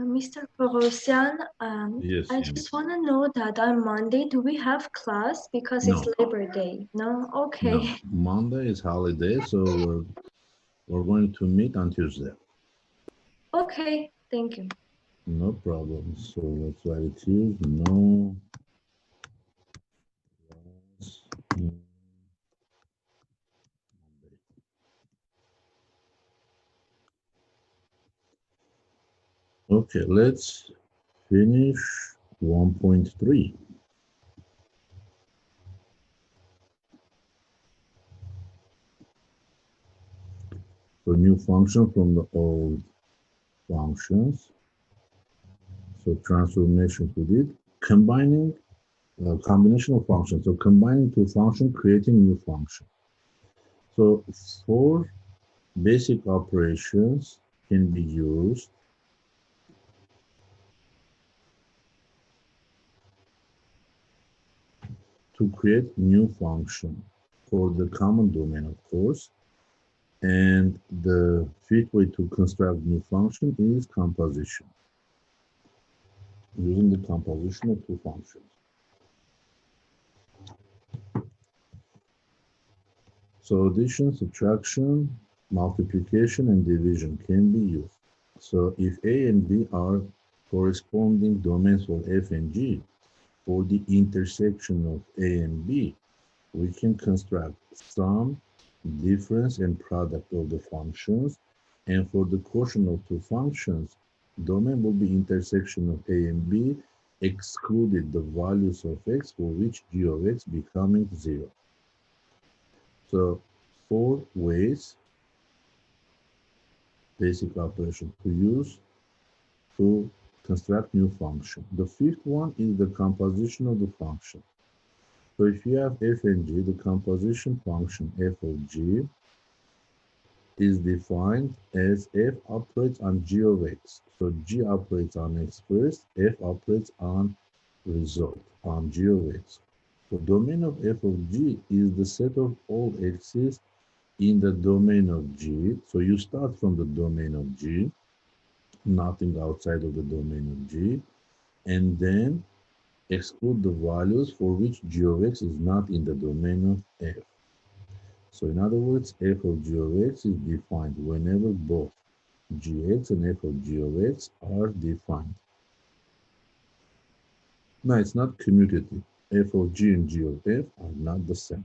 Mr. Pogosyan, Yes, I Amy. just want to know that on Monday, do we have class? Because it's No, Labor Day. No? Okay. no. Monday is holiday, so we're going to meet on Tuesday. Okay, thank you. No problem. So let's write it here. No class on Monday. Okay, let's finish 1.3. So new function from the old functions. So transformation to it. Combining combination of functions. So combining two functions, creating new function. So four basic operations can be used to create new function for the common domain, of course. And the fifth way to construct new function is composition, using the composition of two functions. So addition, subtraction, multiplication, and division can be used. So if A and B are corresponding domains for f and g, for the intersection of A and B, we can construct sum, difference, and product of the functions. And for the quotient of two functions, domain will be intersection of A and B, excluded the values of x for which g of x becoming 0. So four ways, basic operation to use to construct new function. The fifth one is the composition of the function. So if you have f and g, the composition function f of g is defined as f operates on g of x. So g operates on x first, f operates on result, on g of x. The domain of f of g is the set of all x's in the domain of G. So you start from the domain of G, nothing outside of the domain of G, and then exclude the values for which g of x is not in the domain of f. So in other words, f of g of x is defined whenever both gx and f of g of x are defined. Now it's not commutative. F of g and g of f are not the same.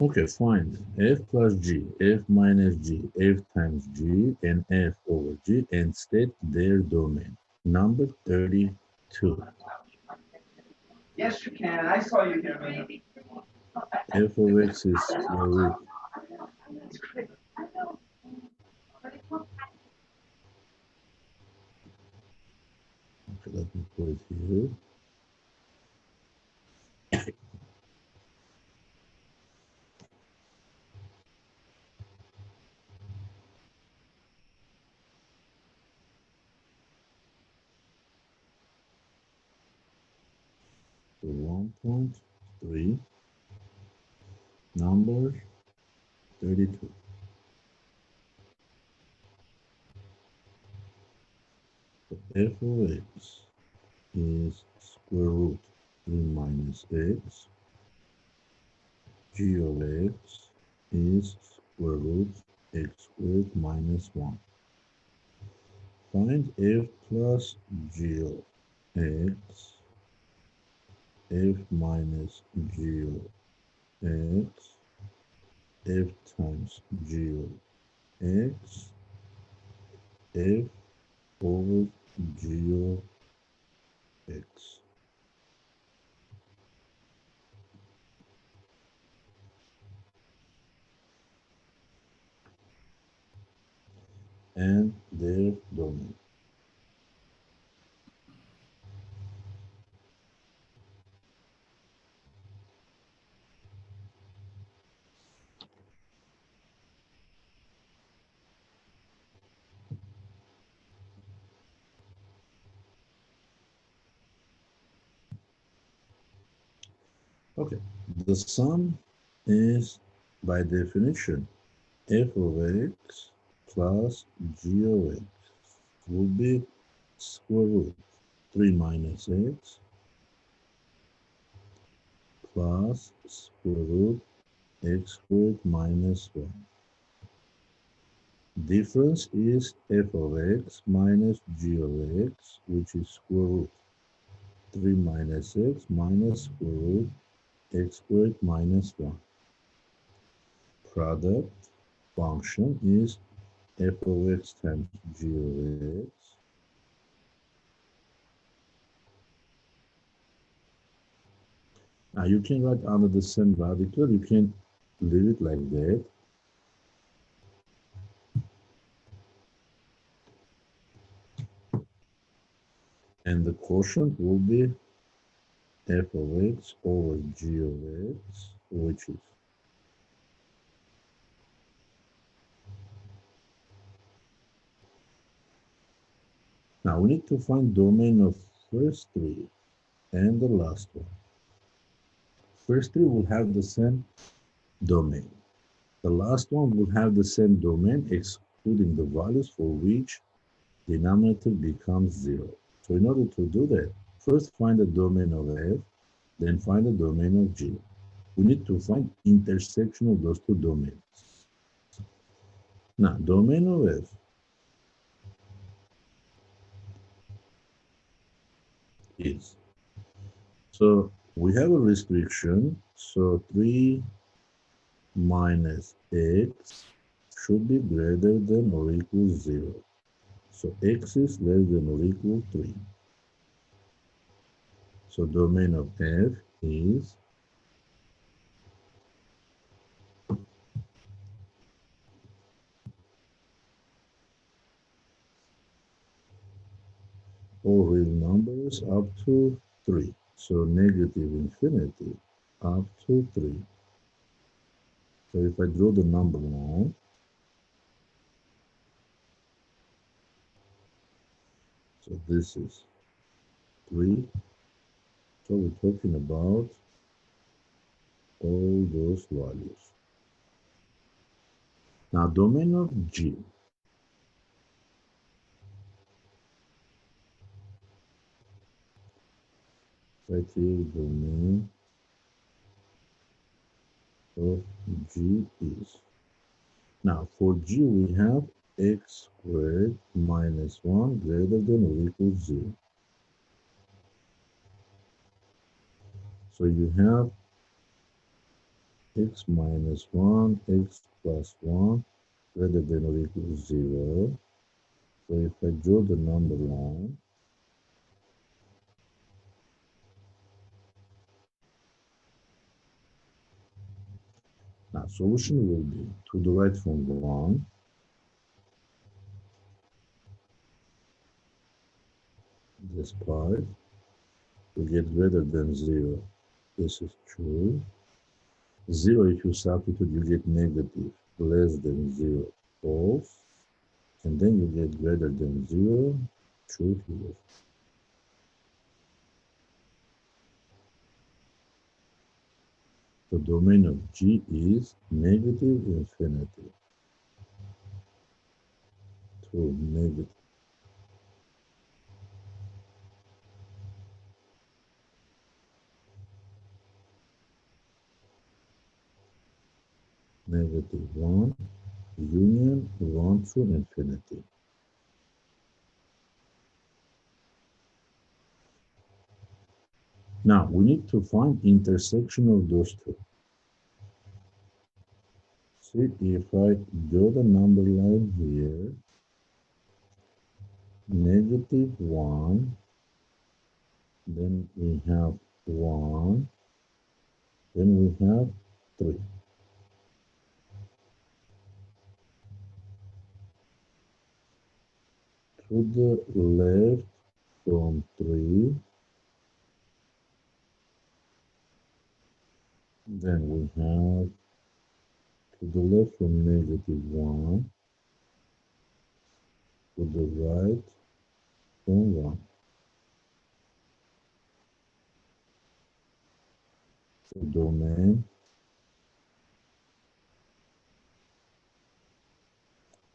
Okay, find f plus g, f minus g, f times g, and f over g, and state their domain. Number 32. Yes, you can. I saw you here, man. F of x is square root. Okay, let me put it here. So 1.3, number 32. So f of x is square root 3 minus x. G of x is square root x squared minus 1. Find f plus g of x, f minus g of x, f times g of x, f over g of x. And their domain. Okay, the sum is, by definition, f of x plus g of x will be square root 3 minus x plus square root x squared minus 1. Difference is f of x minus g of x, which is square root 3 minus x minus square root x squared minus 1. Product function is f of x times g of x Now you can write under the same radical, you can leave it like that. And the quotient will be f of x over g of x, which is now we need to find domain of first three and the last one. First three will have the same domain. The last one will have the same domain, excluding the values for which denominator becomes 0. So in order to do that, first find the domain of f, then find the domain of g. We need to find intersection of those two domains. Now, domain of f is, so we have a restriction, so 3 minus x should be greater than or equal 0. So x is less than or equal 3. So domain of f is all real numbers up to 3. So negative infinity up to 3. So if I draw the number line, so this is 3. So we're talking about all those values. Now, domain of G. Right here, domain of G is. Now, for G, we have x squared minus 1 greater than or equal 0. So you have x minus 1, x plus 1 greater than or equal 0. So if I draw the number line, now solution will be to the right from 1, this part, to get greater than 0. This is true. 0, if you substitute, you get negative, less than 0, false. And then you get greater than 0, true here. The domain of G is negative infinity to negative. Negative 1, union 1 to infinity. Now, we need to find intersection of those two. See, if I draw the number line here, negative 1, then we have 1, then we have 3. To the left from 3, then we have to the left from negative 1, to the right from 1. the domain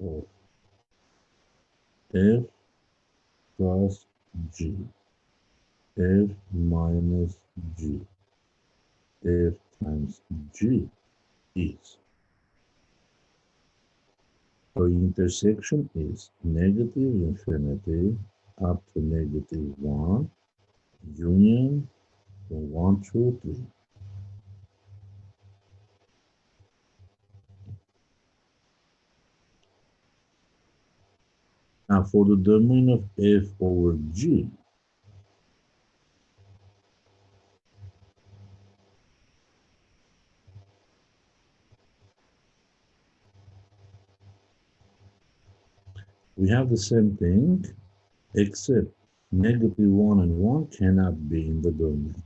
of f plus g, f minus g, f times g is. So intersection is negative infinity up to negative 1, union from 1 to 3. Now for the domain of f over g, we have the same thing, except negative 1 and 1 cannot be in the domain.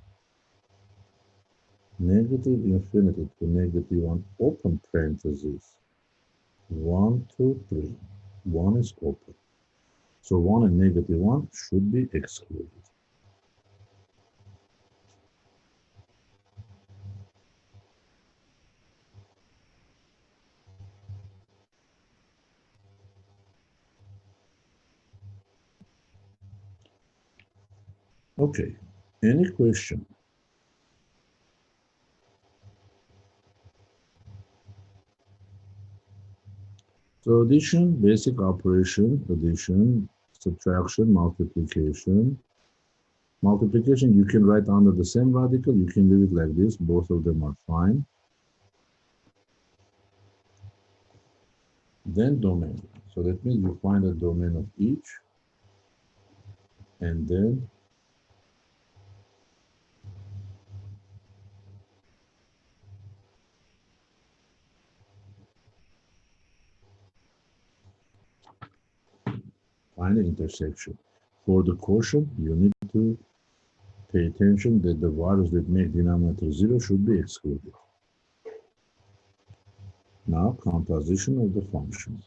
Negative infinity to negative 1, open parentheses, 1, 2, 3. 1 is open. So 1 and negative 1 should be excluded. Okay, any question? So addition, basic operation, addition, subtraction, multiplication. Multiplication, you can write under the same radical, you can leave it like this, both of them are fine. Then domain. So that means you find a domain of each, and then find the intersection. For the quotient, you need to pay attention that the values that make denominator 0 should be excluded. Now, composition of the functions.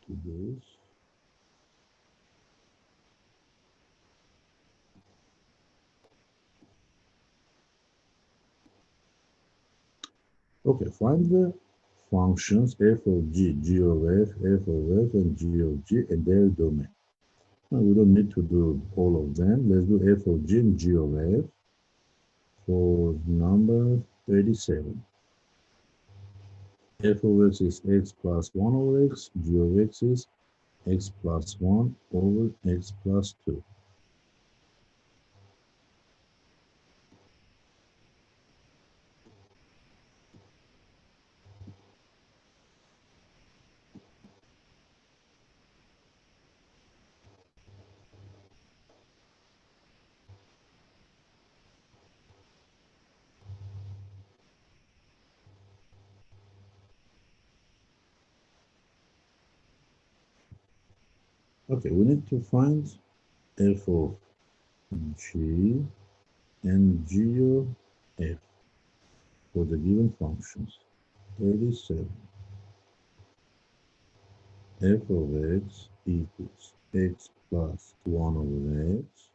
To this. Okay, find the functions f of g, g of f of f, and g of g, and their domain. Now, we don't need to do all of them. Let's do f of g and g of f for number 37. F of x is x plus 1 over x, g of x is x plus 1 over x plus 2. Okay, we need to find f of g and g of f for the given functions. 37. F of x equals x plus 1 over x.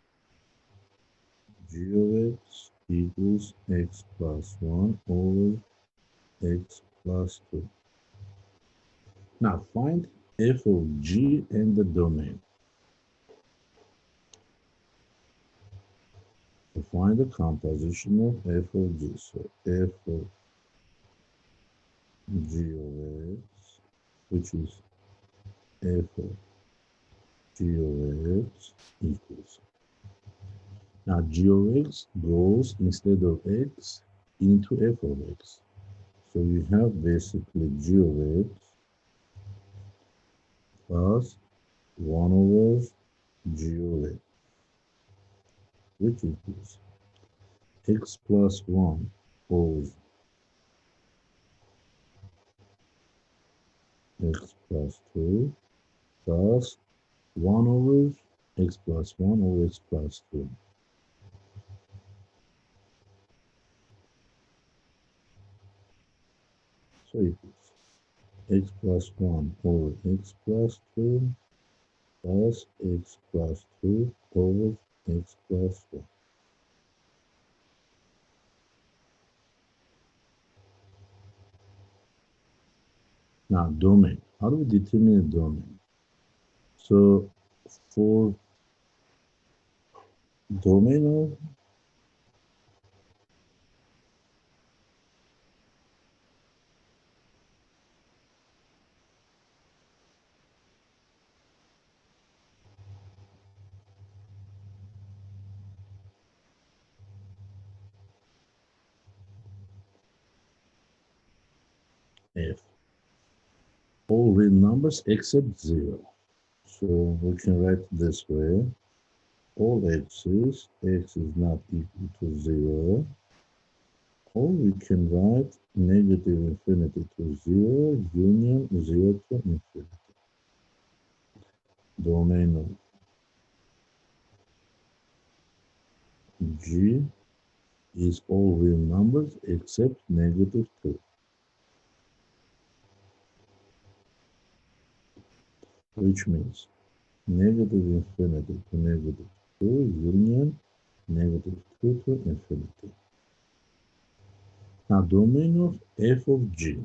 G of x equals x plus 1 over x plus 2. Now find f of g and the domain. To find the composition of f of g. So f of g of x, which is f of g of x equals. Now g of x goes instead of x into f of x. So you have basically g of x plus 1 over g of x, which equals x plus 1 over x plus 2 plus 1 over x plus 1 over x plus 2. So equals x plus 1 over x plus 2 plus x plus 2 over x plus 1. Now, domain. How do we determine a domain? So, for domain of f, all real numbers except 0. So, we can write this way. All x's, x is not equal to 0. Or we can write negative infinity to 0, union 0 to infinity. Domain of G is all real numbers except negative 2. Which means negative infinity to negative 2 union negative 2 to infinity. Now, domain of f of G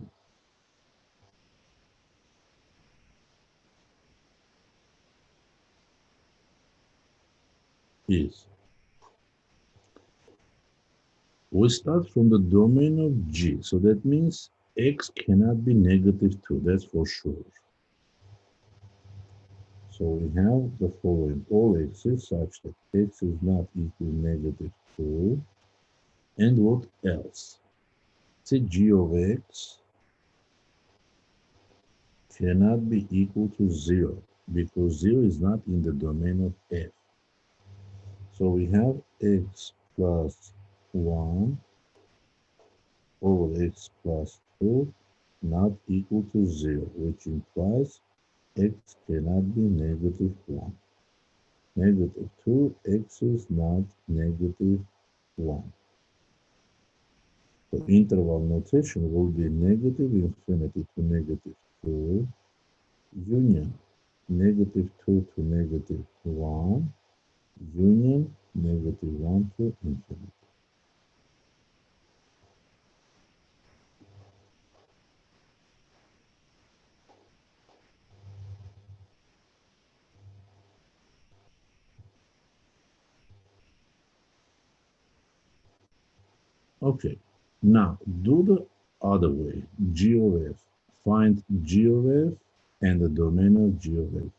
is, we start from the domain of G, so that means x cannot be negative 2, that's for sure. So we have the following, all x's such that x is not equal to negative 2, and what else? Say g of x cannot be equal to 0, because 0 is not in the domain of f. So we have x plus 1 over x plus 2 not equal to 0, which implies x cannot be negative 1. Negative 2, x is not negative 1. So interval notation will be negative infinity to negative 2, union negative 2 to negative 1, union negative 1 to infinity. Okay, now do the other way, g of f. Find g of f and the domain of g of f.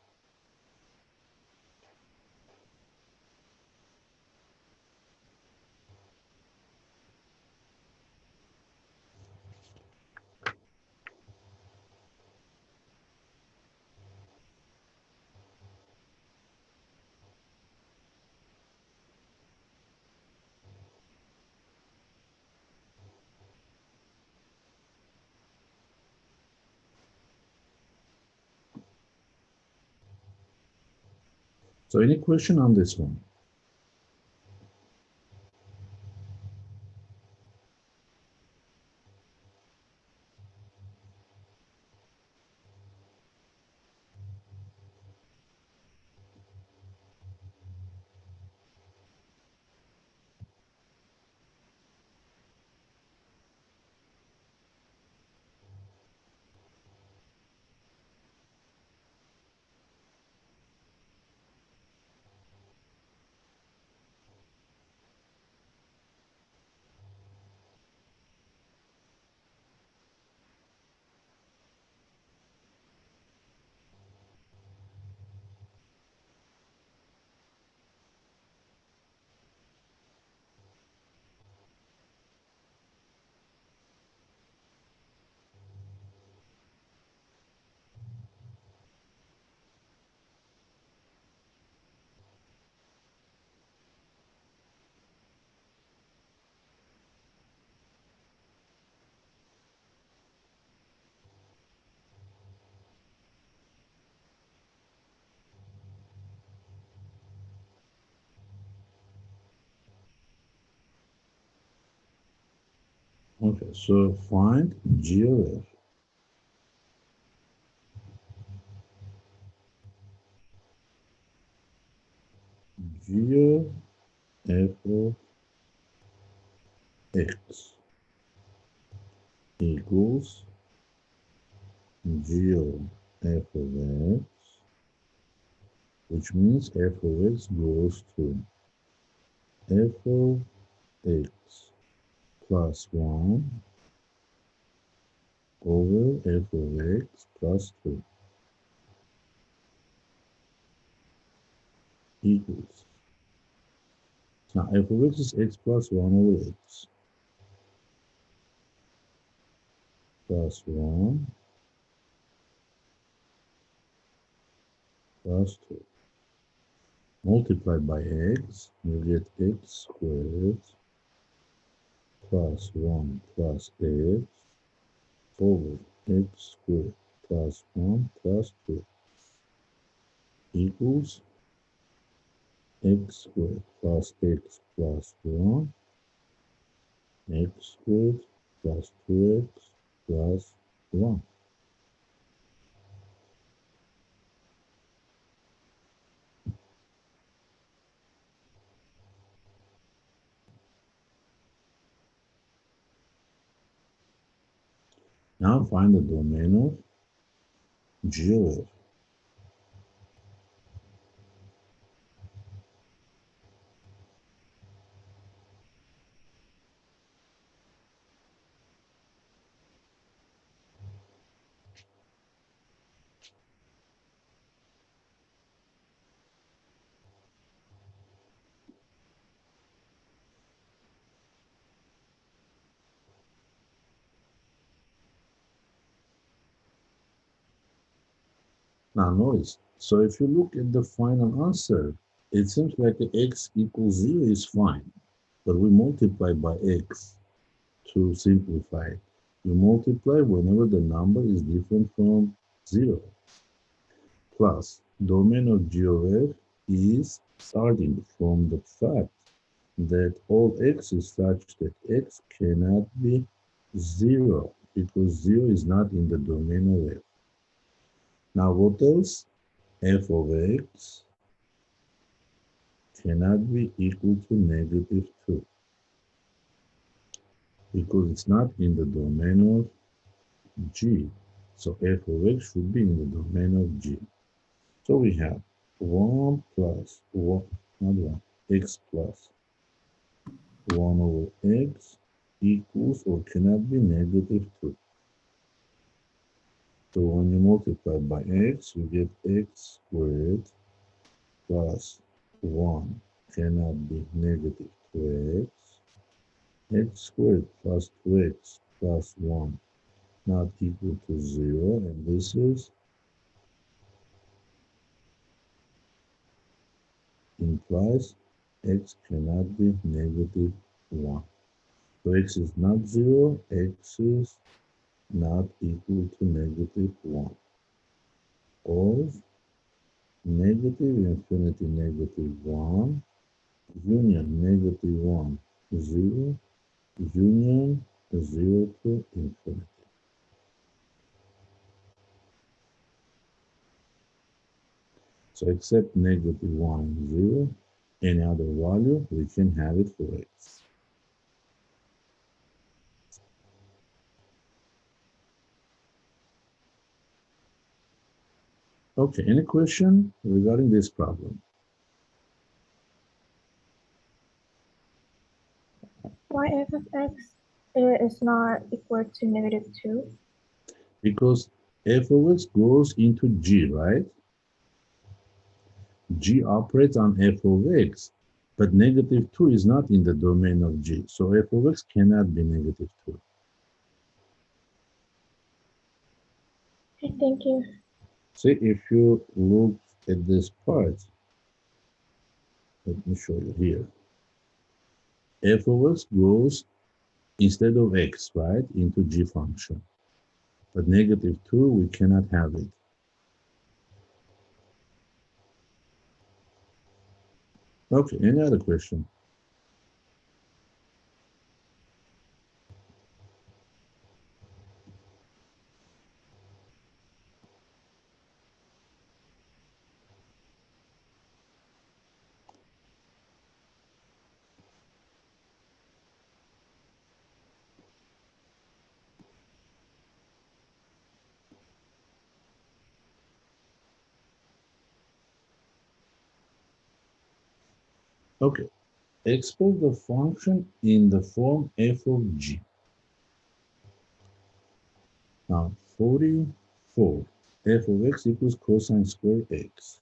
So any question on this one? Okay, so find g of f. Geo f of x equals geo f of x, which means f of x goes to f of x plus 1 over f of x plus 2 equals. Now f of x is x plus 1 over x plus 1 plus 2 multiplied by x, you get x squared plus 1 plus x over x squared plus 1 plus 2 equals x squared plus x plus 1 x squared plus 2x plus 1. Now find the domain of G of f. Now notice, so if you look at the final answer, it seems like x equals 0 is fine, but we multiply by x to simplify. You multiply whenever the number is different from 0. Plus, domain of G of f is starting from the fact that all x is such that x cannot be 0 because 0 is not in the domain of f. Now what else? F of x cannot be equal to negative 2 because it's not in the domain of G. So f of x should be in the domain of G. So we have 1 plus 1, not 1, x plus 1 over x equals or cannot be negative 2. So when you multiply by x, you get x squared plus 1 cannot be negative 2x. X squared plus 2x plus 1 not equal to 0, and this is implies x cannot be negative 1. So x is not 0, x is not equal to negative 1. Or negative infinity negative 1 union negative 1 0 union 0 to infinity. So except negative 1 0, any other value we can have it for x. Okay, any question regarding this problem? Why f of x is not equal to negative 2? Because f of x goes into G, right? G operates on f of x, but negative 2 is not in the domain of G. So f of x cannot be negative 2. Okay, thank you. See, if you look at this part, let me show you here. F of x goes instead of x, right, into G function. But negative 2, we cannot have it. Okay, any other question? Okay, express the function in the form f of g. Now, 44, f of x equals cosine square x.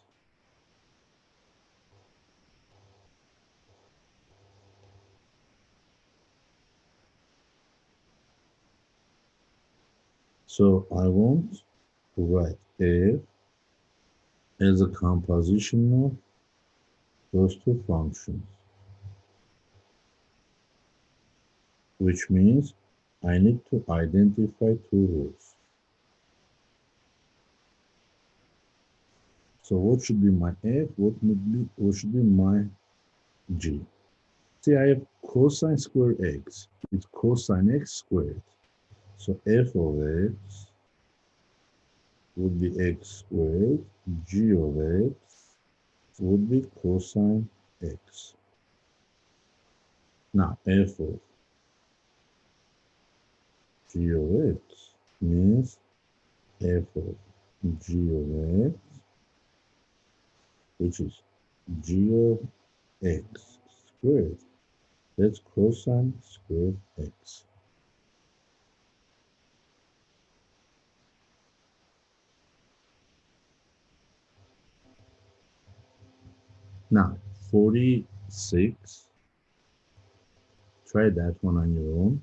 So I want to write f as a composition of those two functions, which means I need to identify two rules. So what should be my f? What should be my g? See, I have cosine square x. It's cosine x squared. So f of x would be x squared. G of x would be cosine x. Now f of g of x means f of g of x, which is g of x squared. That's cosine squared x. Now, 46, try that one on your own.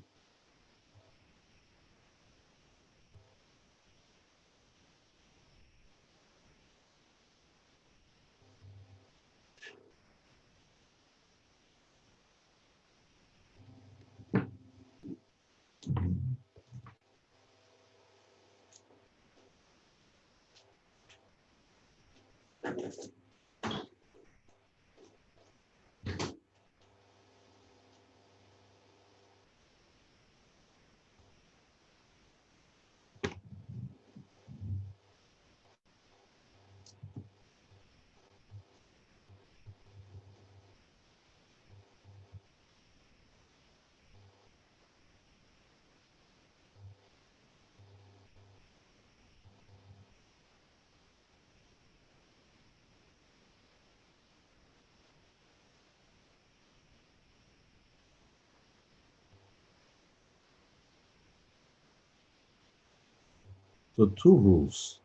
So two rules.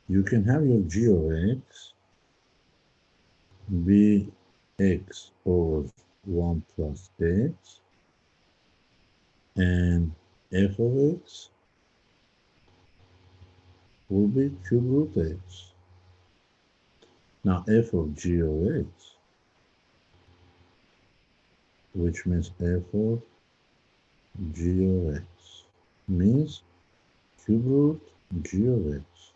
You can have your g of x be x over 1 plus x, and f of x will be cube root x. Now f of g of x, which means f of g of x, means cube root g of x.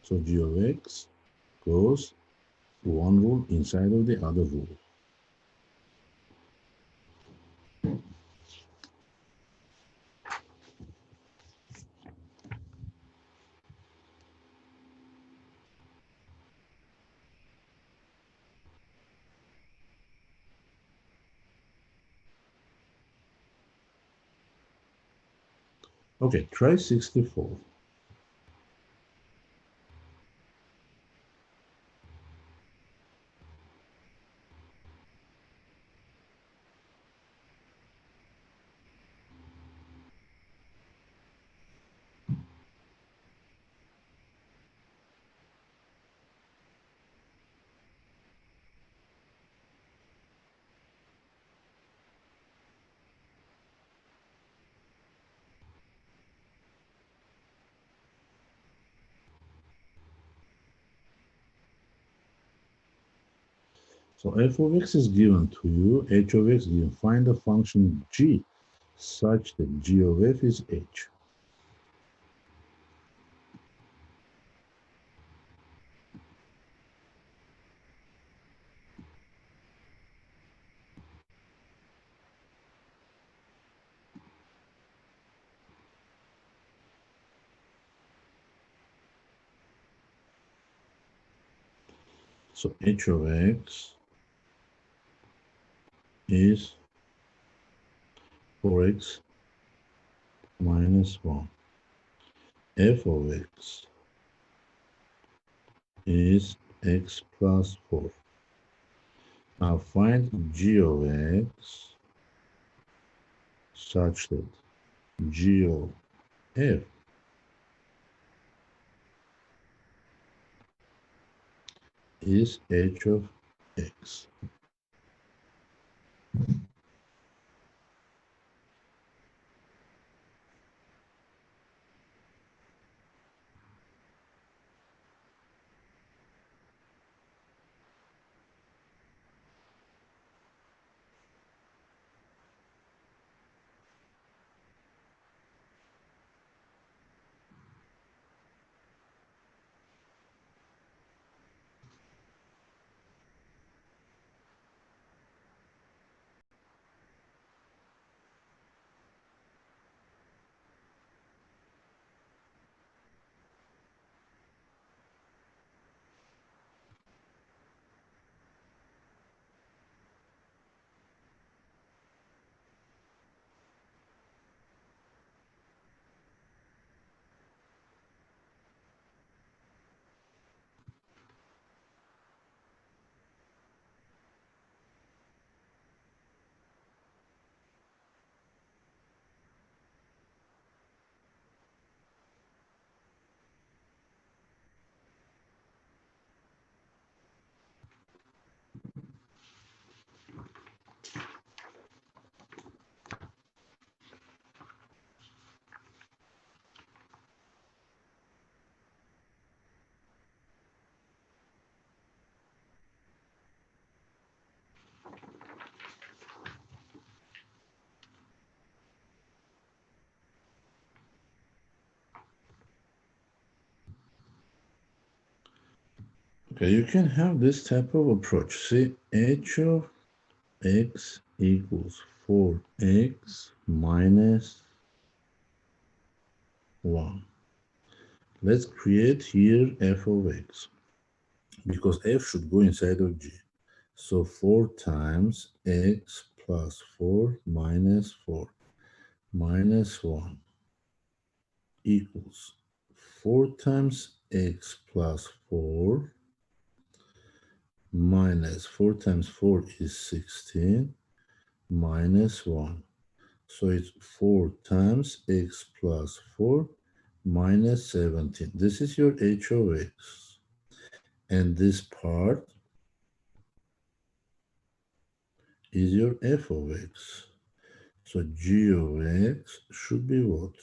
So g of x goes one rule inside of the other rule. Okay, try 64. So f of x is given to you, h of x given. Find the function g such that g of f is h. So h of x is 4x minus 1. F of x is x plus 4. Now find g of x such that g of f is h of x. Okay, you can have this type of approach. See, h of x equals 4x minus 1. Let's create here f of x, because f should go inside of g. So 4 times x plus 4 minus 4 minus 1 equals 4 times x plus 4 minus 4 times 4 is 16 minus 1. So it's 4 times x plus 4 minus 17. This is your h of x. And this part is your f of x. So g of x should be what?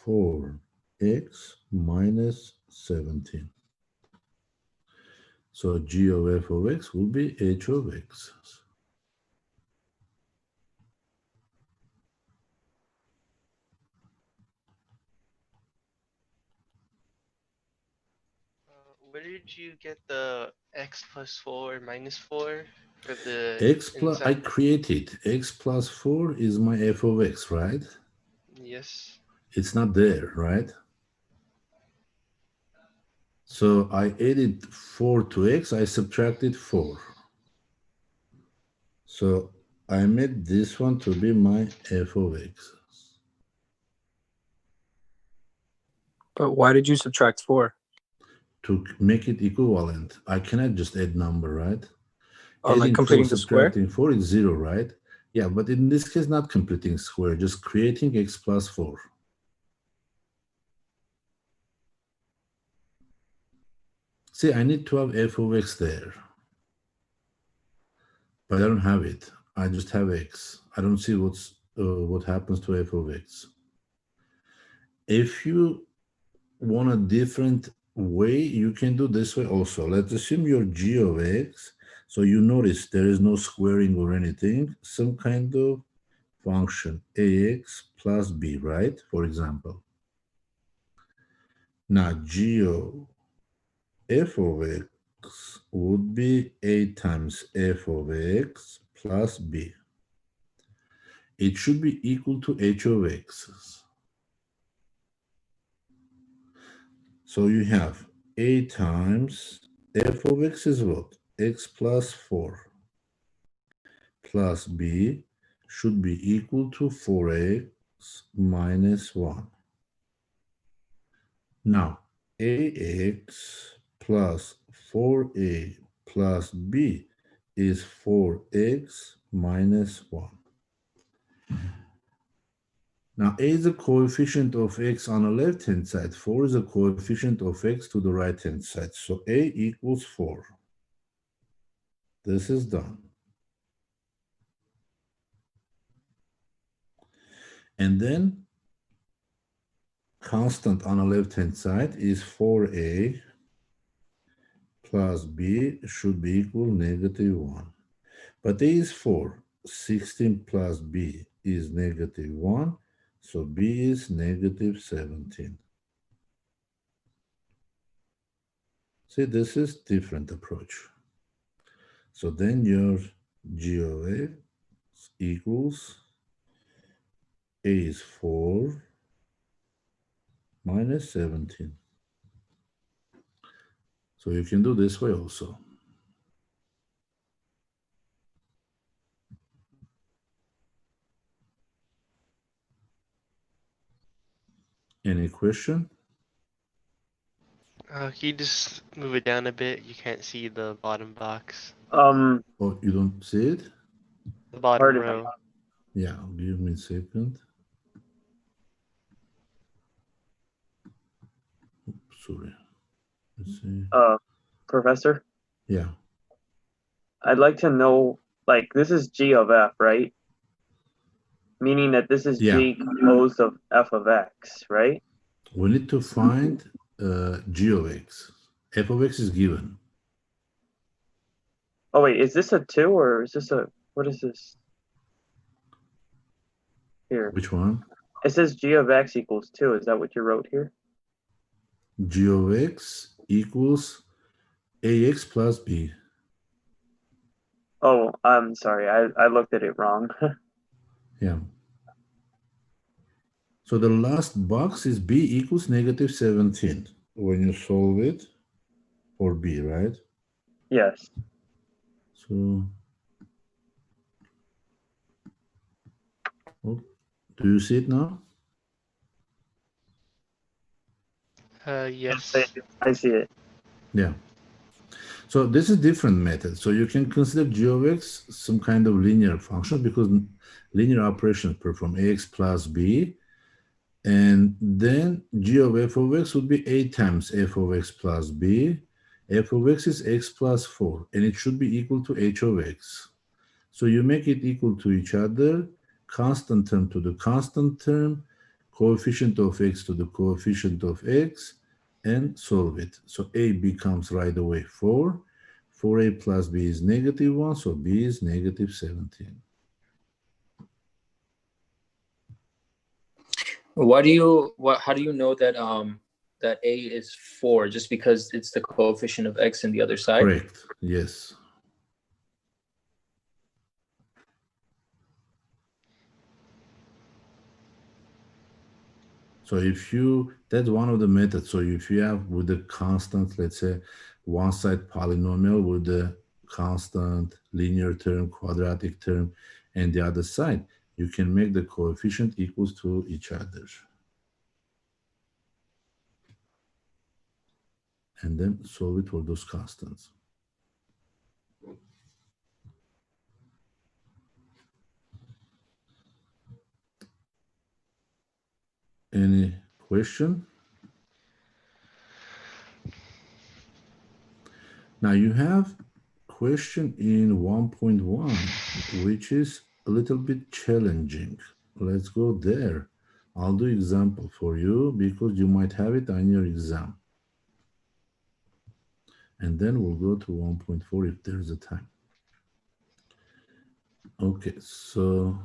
4x minus 17. So g of f of x will be h of x. Where did you get the x plus 4 minus 4 for the X plus, I inside? created x plus 4 is my f of x, right? Yes. It's not there, right? So I added 4 to x, I subtracted 4. So I made this one to be my f of x. But why did you subtract 4? To make it equivalent, I cannot just add number, right? Oh, like Adding 4, completing the square? subtracting 4 is 0, right? Yeah, but in this case, not completing square, just creating x plus 4. See, I need to have f of x there. But I don't have it. I just have x. I don't see what happens to f of x. If you want a different way, you can do this way also. Let's assume your g of x. So you notice there is no squaring or anything. Some kind of function ax plus b, right? For example. Now g of f of x would be a times f of x plus b. It should be equal to h of x. So you have a times f of x is what? X plus 4 plus b should be equal to 4x minus 1. Now, ax plus 4a plus b is 4x minus 1. Now, a is a coefficient of x on the left-hand side. 4 is a coefficient of x to the right-hand side. So a equals 4. This is done. And then constant on the left-hand side is 4a plus b should be equal negative 1. But a is 4. 16 plus b is negative 1. So b is negative 17. See, this is different approach. So then your g of x equals a is 4 minus 17. So you can do this way also. Any question? Can you just move it down a bit? You can't see the bottom box. Oh, you don't see it? The bottom Pardon me. row. Yeah, give me a second. Oops, sorry. Let's see. Professor, Yeah, I'd like to know, like, this is g of f, right? Meaning that this is Yeah. g composed of f of x, right? we need to find g of x. F of x is given. Oh wait, is this a 2 or is this a, what is this? Here, Which one? it says g of x equals 2. Is that what you wrote here? G of x equals ax plus b. Oh, I'm sorry, I looked at it wrong. Yeah. So the last box is b equals negative 17 when you solve it for b, right? Yes. So, oh, do you see it now? Yes. I see it. Yeah. So this is different method. So you can consider g of x some kind of linear function because linear operations perform ax plus b. And then g of f of x would be a times f of x plus b. F of x is x plus 4, and it should be equal to h of x. So you make it equal to each other, constant term to the constant term, coefficient of x to the coefficient of x, and solve it. So a becomes right away 4. 4a plus b is negative 1, so b is negative 17. How do you know that that a is 4 just because it's the coefficient of x in the other side? Correct, yes. So if you, that's one of the methods. So if you have with the constant, let's say one side polynomial with the constant linear term, quadratic term, and the other side, you can make the coefficient equals to each other. And then solve it for those constants. Any question? Now you have question in 1.1, which is a little bit challenging. Let's go there. I'll do example for you because you might have it on your exam. And then we'll go to 1.4 if there's a time. Okay, so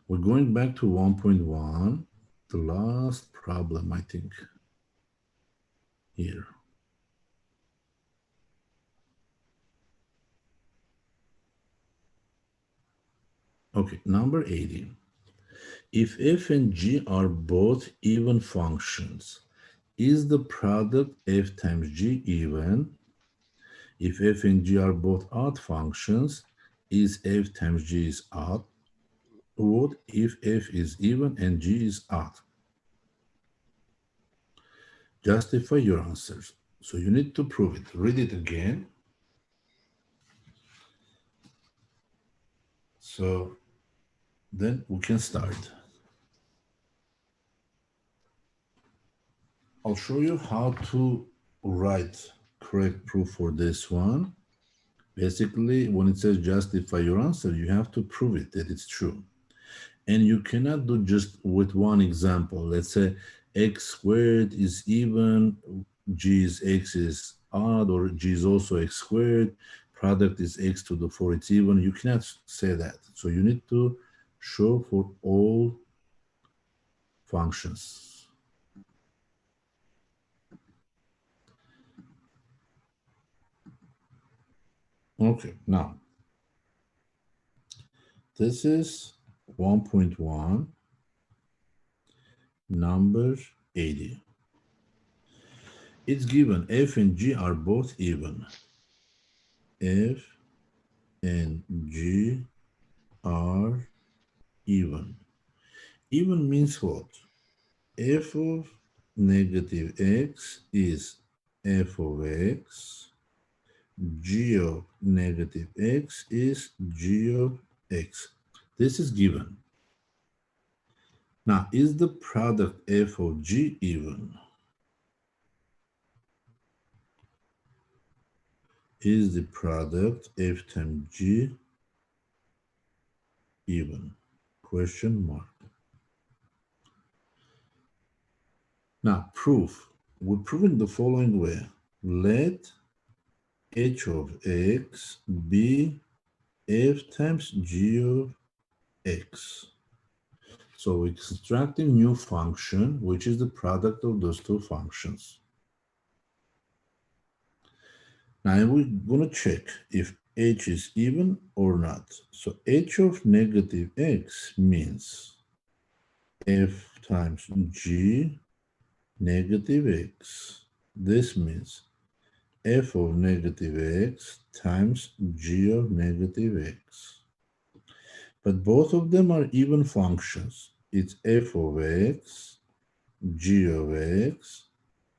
we're going back to 1.1, the last problem, I think, here. Okay, number 80. If f and g are both even functions, is the product f times g even? If f and g are both odd functions, is f times g is odd? What if f is even and g is odd? Justify your answers. So you need to prove it. Read it again. So then we can start. I'll show you how to write correct proof for this one. Basically, when it says justify your answer, you have to prove it that it's true. And you cannot do just with one example. Let's say x squared is even, g is x is odd, or g is also x squared, product is x to the 4, it's even. You cannot say that. So you need to show for all functions. Okay, now, this is 1.1, number 80. It's given f and g are both even. F and g are even. Even means what? F of negative x is f of x. G of negative x is g of x. This is given. Now, is the product f of g even? Is the product f times g even? Question mark. Now, proof. We're proving the following way. Let h of x be f times g of x. So we're constructing new function, which is the product of those two functions. Now we're going to check if h is even or not. So h of negative x means f times g negative x. This means f of negative x times g of negative x. But both of them are even functions. It's f of x, g of x,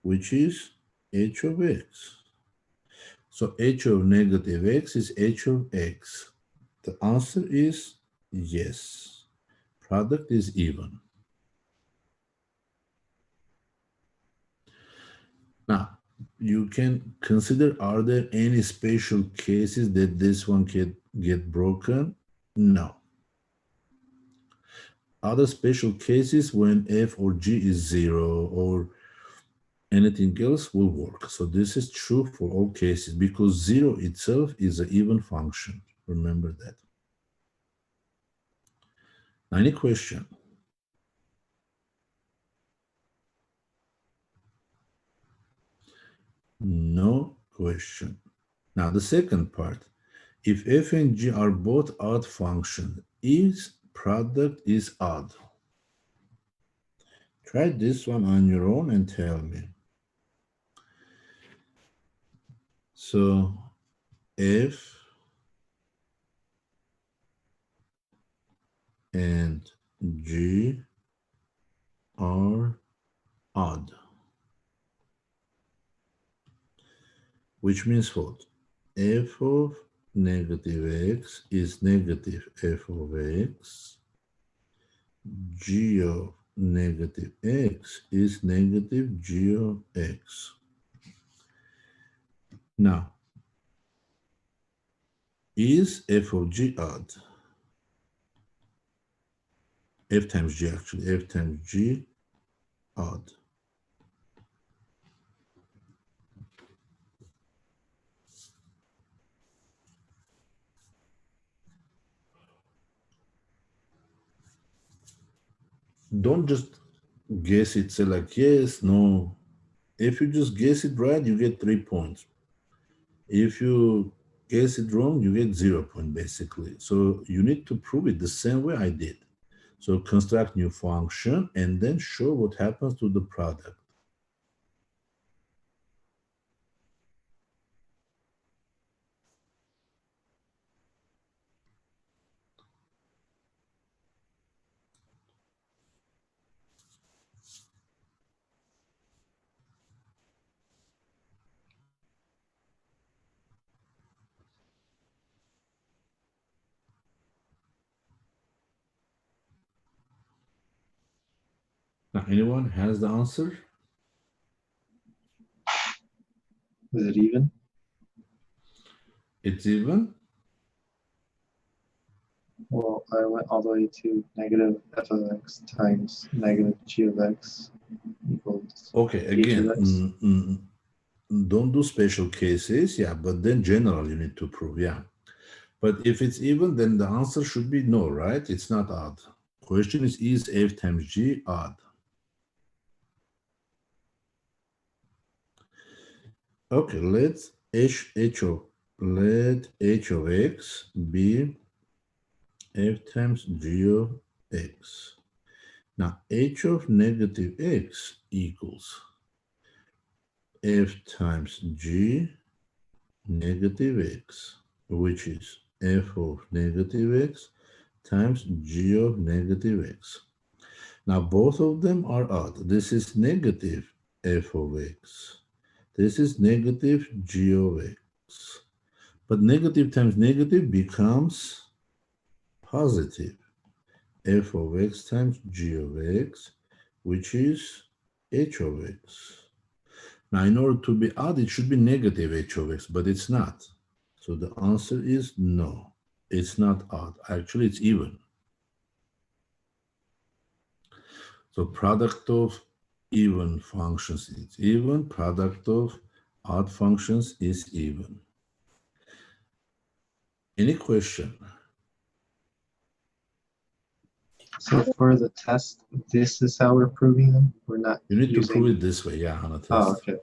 which is h of x. So h of negative x is h of x. The answer is yes. Product is even. Now, you can consider, are there any special cases that this one can get broken? No. Other special cases when f or g is 0 or anything else will work. So this is true for all cases because 0 itself is an even function. Remember that. Any question? No question. Now the second part, if f and g are both odd functions, is product is odd. Try this one on your own and tell me. So f and g are odd, which means what? F of negative x is negative f of x. G of negative x is negative g of x. Now, is f of g odd? F times g actually, f times g odd. Don't just guess it, say like yes, no. If you just guess it right, you get 3 points. If you guess it wrong, you get 0 point basically. So you need to prove it the same way I did. So construct new function and then show what happens to the product. Now, anyone has the answer? Is it even? It's even. Well, I went all the way to negative f of x times negative g of x equals Okay, h again, of x. don't do special cases, yeah, but then general you need to prove, yeah. But if it's even, then the answer should be no, right? It's not odd. Question is f times g odd? Okay, let h of x be f times g of x. Now, h of negative x equals f times g negative x, which is f of negative x times g of negative x. Now, both of them are odd. This is negative f of x. This is negative g of x. But negative times negative becomes positive f of x times g of x, which is h of x. Now, in order to be odd, it should be negative h of x, but it's not. So the answer is no, it's not odd. Actually, it's even. So product of even functions is even, product of odd functions is even. Any question? So for the test, this is how we're proving them. We're not You need to using. prove it this way, yeah, on a test. Oh, okay.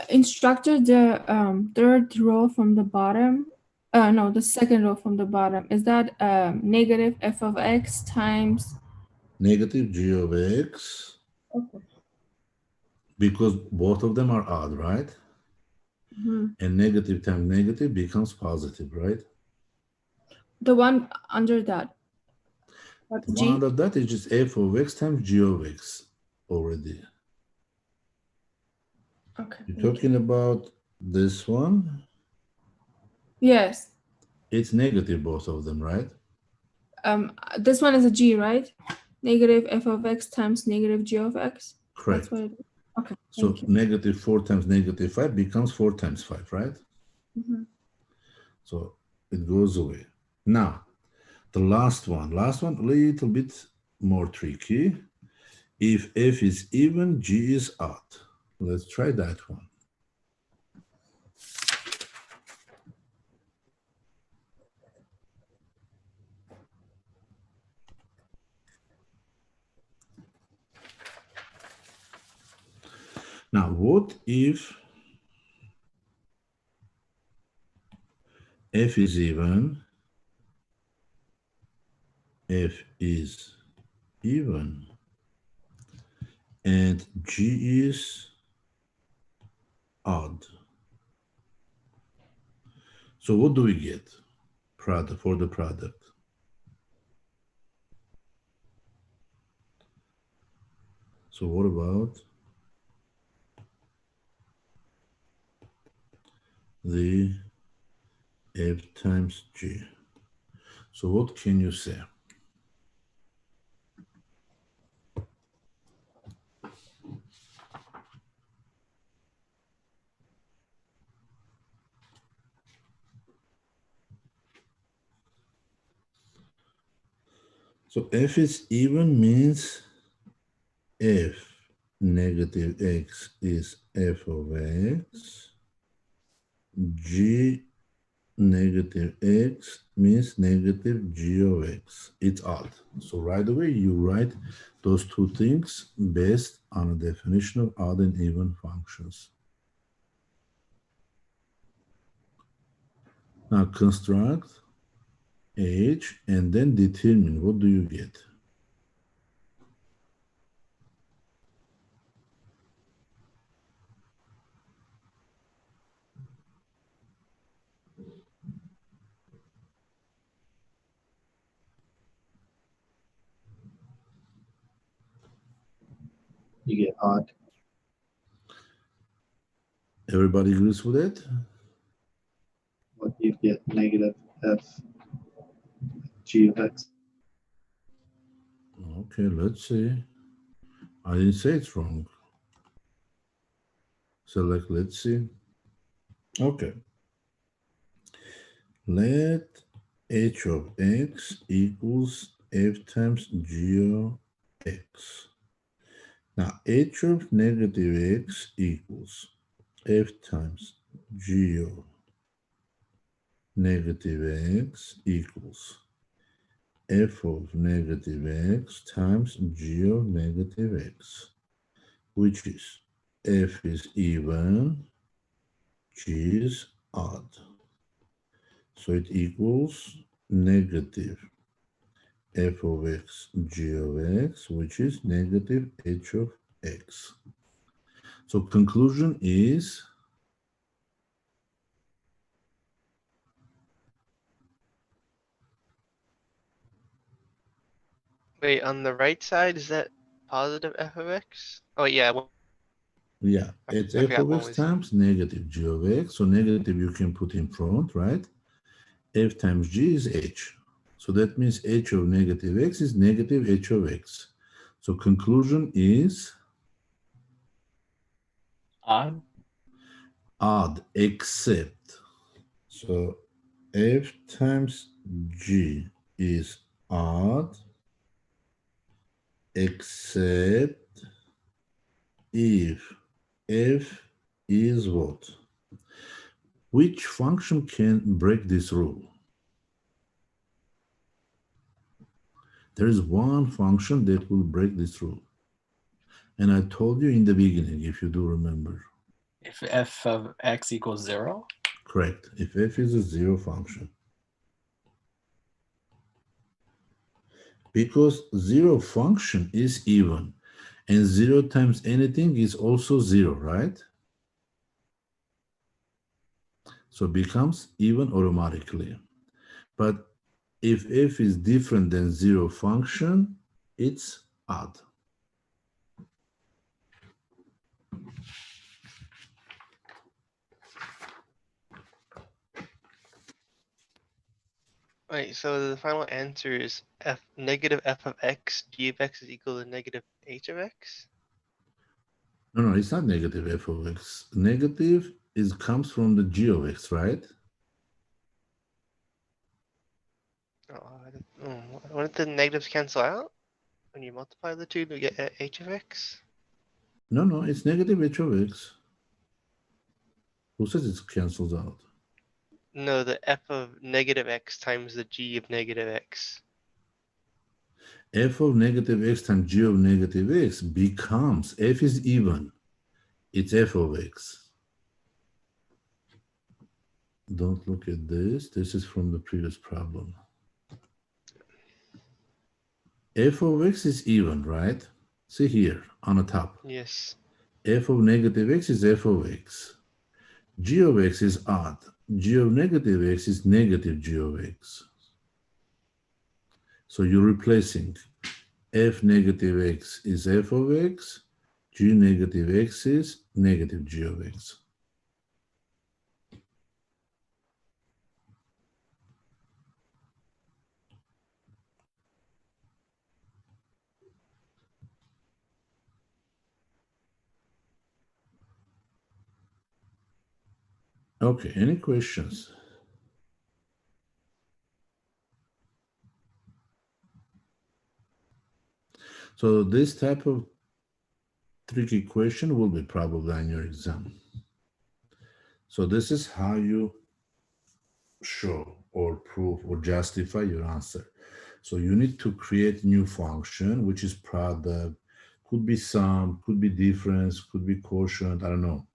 Instructor, the third row from the bottom, no, the second row from the bottom, is that negative f of x times? Negative g of x, Okay. because both of them are odd, right? Mhm. And negative times negative becomes positive, right? The one under that. What, The G? one under that is just f of x times g of x already. Okay. You're thank you. talking about this one? Yes. It's negative, both of them, right? This one is a G, right? Negative f of x times negative g of x. Correct. That's what it is. Okay. So Thank you. negative 4 times negative 5 becomes 4 times 5, right? Mhm. So it goes away. Now, the last one a little bit more tricky. If f is even, g is odd. Let's try that one. Now, what if f is even, and g is odd? So what do we get for the product? So what about the f times g? So what can you say? So f is even means f negative x is f of x. G negative x means negative g of x. It's odd. So right away you write those two things based on a definition of odd and even functions. Now construct h and then determine. What do you get? You get odd. Everybody agrees with it? What you get negative f g of x. Okay, let's see. I didn't say it's wrong. Select, let's see. Okay. Let h of x equals f times g of x. Now, h of negative x equals f times g of negative x equals f of negative x times g of negative x, which is f is even, g is odd. So it equals negative f of x g of x, which is negative h of x. So conclusion is Wait, on the right side, is that positive f of x? Oh yeah, yeah, I it's I f forgot of one x was. times negative g of x. So negative you can put in front, right? F times g is h. So that means h of negative x is negative h of x. So conclusion is Odd. odd, except. So f times g is odd, except if f is what? Which function can break this rule? There is one function that will break this rule. And I told you in the beginning, if you do remember. If f of x equals 0. Correct. If f is a zero function. Because zero function is even. And 0 times anything is also 0, right? So it becomes even automatically. But if f is different than 0 function, it's odd. Wait, so the final answer is negative f of x, g of x is equal to negative h of x? No, it's not negative f of x. Negative comes from the g of x, right? Wouldn't the negatives cancel out when you multiply the two to get h of x? No, it's negative h of x. Who says it cancels out? No, the f of negative x times the g of negative x. F of negative x times g of negative x becomes, f is even, it's f of x. Don't look at this. This is from the previous problem. F of x is even, right? See here on the top. Yes. F of negative x is f of x. G of x is odd. G of negative x is negative g of x. So you're replacing f negative x is f of x, g negative x is negative g of x. Okay, any questions? So this type of tricky question will be probably on your exam. So this is how you show or prove or justify your answer. So you need to create new function, which is product, could be sum, could be difference, could be quotient, I don't know,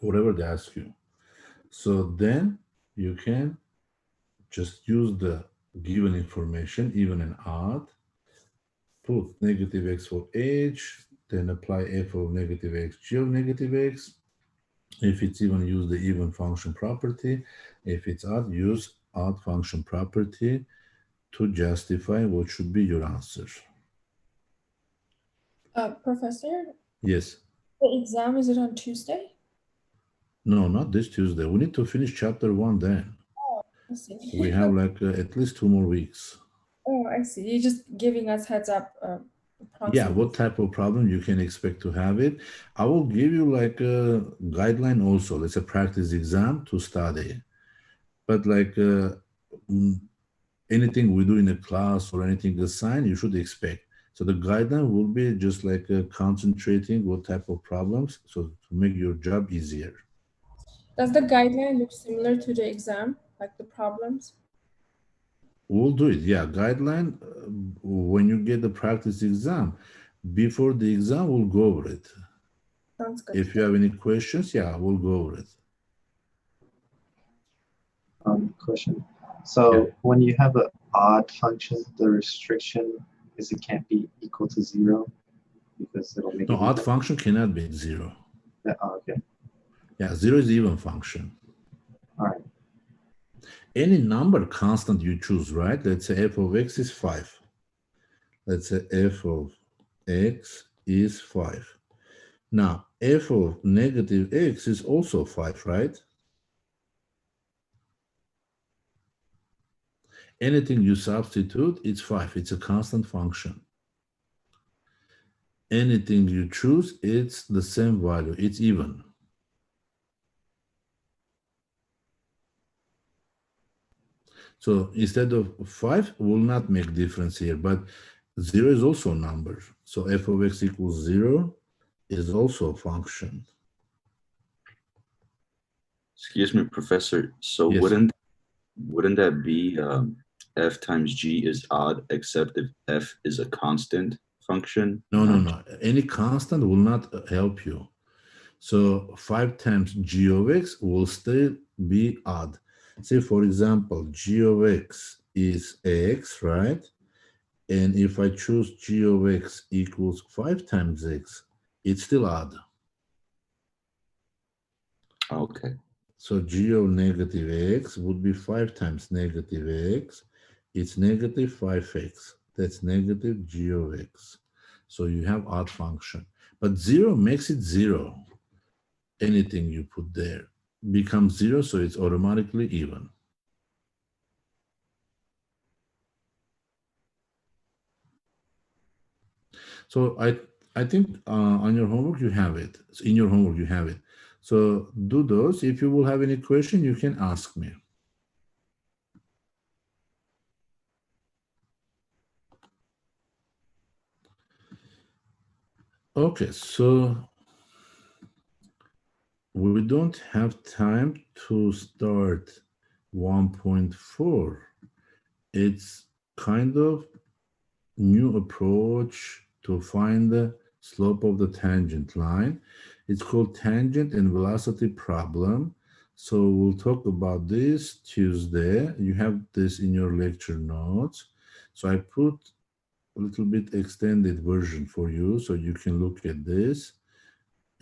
whatever they ask you. So then you can just use the given information, even and odd, put negative x for h, then apply f of negative x, g of negative x. If it's even, use the even function property. If it's odd, use odd function property to justify what should be your answer. Professor, Yes. the exam, is it on Tuesday? No, not this Tuesday. We need to finish chapter 1 then. Oh, I see. We have like at least 2 more weeks. Oh, I see. You're just giving us heads up Yeah, what type of problem you can expect to have it. I will give you like a guideline also. Let's say practice exam to study. But like anything we do in a class or anything assigned, you should expect. So the guideline will be just like concentrating what type of problems, so to make your job easier. Does the guideline look similar to the exam, like the problems? We'll do it, yeah. Guideline, when you get the practice exam, before the exam, we'll go over it. Sounds good. If you have any questions, yeah, we'll go over it. Question. So when you have an odd function, the restriction is it can't be equal to 0 because it'll make No, it odd even. function cannot be 0. Yeah, okay. Yeah, 0 is even function. All right. Any number constant you choose, right? Let's say f of x is 5. Let's say f of x is 5. Now, f of negative x is also 5, right? Anything you substitute, it's 5. It's a constant function. Anything you choose, it's the same value. It's even. So instead of 5, will not make difference here, but 0 is also a number. So f of x equals 0 is also a function. Excuse me, Professor. So Yes. wouldn't that be f times g is odd, except if f is a constant function? No. Any constant will not help you. So 5 times g of x will still be odd. Say, for example, g of x is x, right? And if I choose g of x equals 5 times x, it's still odd. Okay. So g of negative x would be 5 times negative x. It's negative 5x. That's negative g of x. So you have odd function. But 0 makes it 0. Anything you put there becomes 0, so it's automatically even. So I think on your homework you have it. In your homework you have it. So do those. If you will have any question, you can ask me. Okay, so we don't have time to start 1.4. It's kind of new approach to find the slope of the tangent line. It's called tangent and velocity problem. So we'll talk about this Tuesday. You have this in your lecture notes. So I put a little bit extended version for you so you can look at this.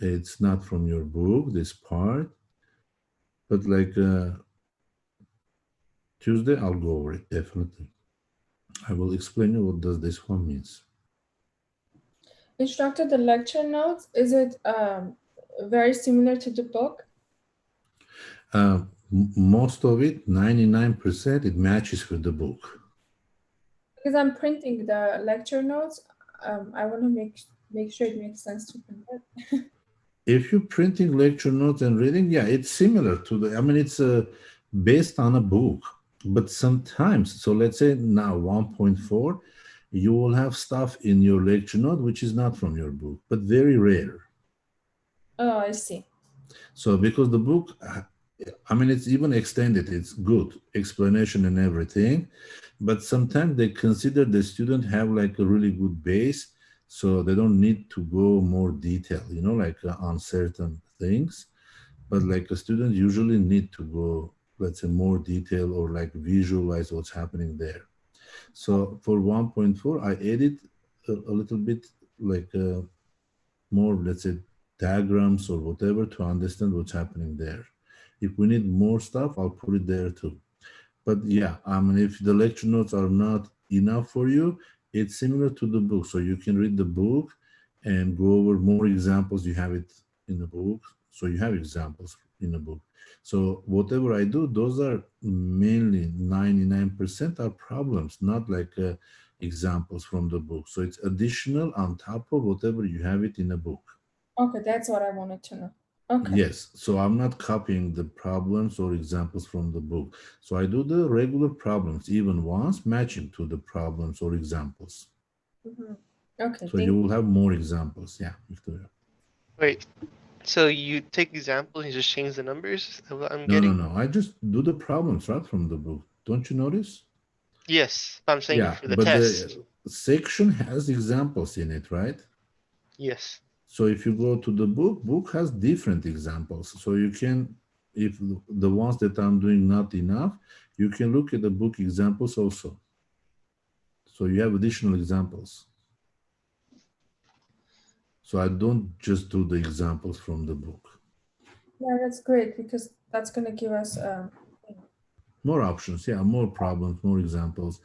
It's not from your book, this part, but like Tuesday, I'll go over it, definitely. I will explain you what does this one means. Instructor, the lecture notes, is it very similar to the book? Most of it, 99%, it matches with the book. Because I'm printing the lecture notes, I want to make sure it makes sense to print it. If you're printing lecture notes and reading, yeah, it's similar to the, I mean, it's based on a book, but sometimes, so let's say now 1.4, you will have stuff in your lecture note which is not from your book, but very rare. Oh, I see. So because the book, I mean, it's even extended, it's good explanation and everything, but sometimes they consider the student have like a really good base, so they don't need to go more detail, you know, like on certain things, but like a student usually need to go, let's say, more detail or like visualize what's happening there. So for 1.4, I added a little bit like more, let's say, diagrams or whatever to understand what's happening there. If we need more stuff, I'll put it there too. But yeah, I mean, if the lecture notes are not enough for you, it's similar to the book. So you can read the book and go over more examples. You have it in the book. So you have examples in the book. So whatever I do, those are mainly 99% are problems, not like examples from the book. So it's additional on top of whatever you have it in a book. Okay, that's what I wanted to know. Okay. Yes, so I'm not copying the problems or examples from the book. So I do the regular problems, even once, matching to the problems or examples. Mhm. Okay. So you will have more examples. Yeah, Victoria. Wait, so you take examples and you just change the numbers? Is that what I'm No, getting? no. I just do the problems right from the book. Don't you notice? Yes, I'm saying Yeah, for the but test. the section has examples in it, right? Yes. So if you go to the book has different examples. So you can, if the ones that I'm doing not enough, you can look at the book examples also. So you have additional examples. So I don't just do the examples from the book. Yeah, that's great because that's gonna give us More options, yeah, more problems, more examples.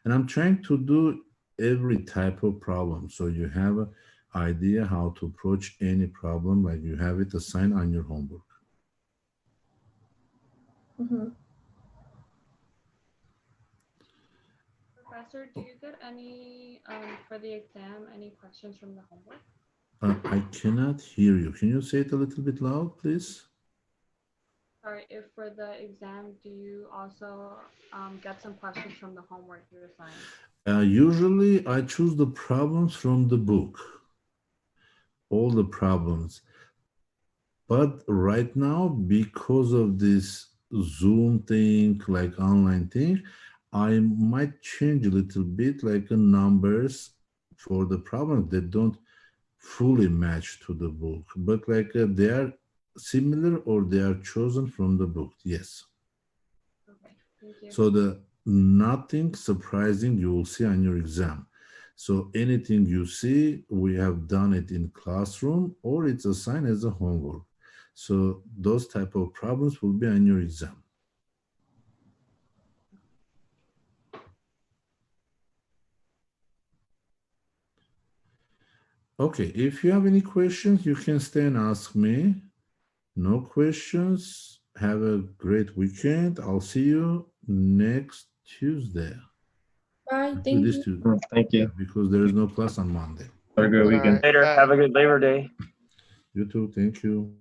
And I'm trying to do every type of problem. So you have an idea how to approach any problem, like you have it assigned on your homework. mhm. Professor, do you get any, for the exam, any questions from the homework? I cannot hear you. Can you say it a little bit loud, please? Sorry, if for the exam, do you also get some questions from the homework you're assigned? Usually I choose the problems from the book, all the problems. But right now, because of this Zoom thing, like online thing, I might change a little bit, like numbers for the problems that don't fully match to the book, but like they are similar or they are chosen from the book. Yes. Okay, thank you. So the nothing surprising you will see on your exam. So anything you see, we have done it in classroom or it's assigned as a homework. So those type of problems will be on your exam. Okay, if you have any questions, you can stay and ask me. No questions. Have a great weekend. I'll see you next Tuesday. Bye. Actually, Thank this you. Tuesday. Thank Yeah, you. because there is no class on Monday. Have a good weekend. Later. Bye. Have a good Labor Day. You too. Thank you.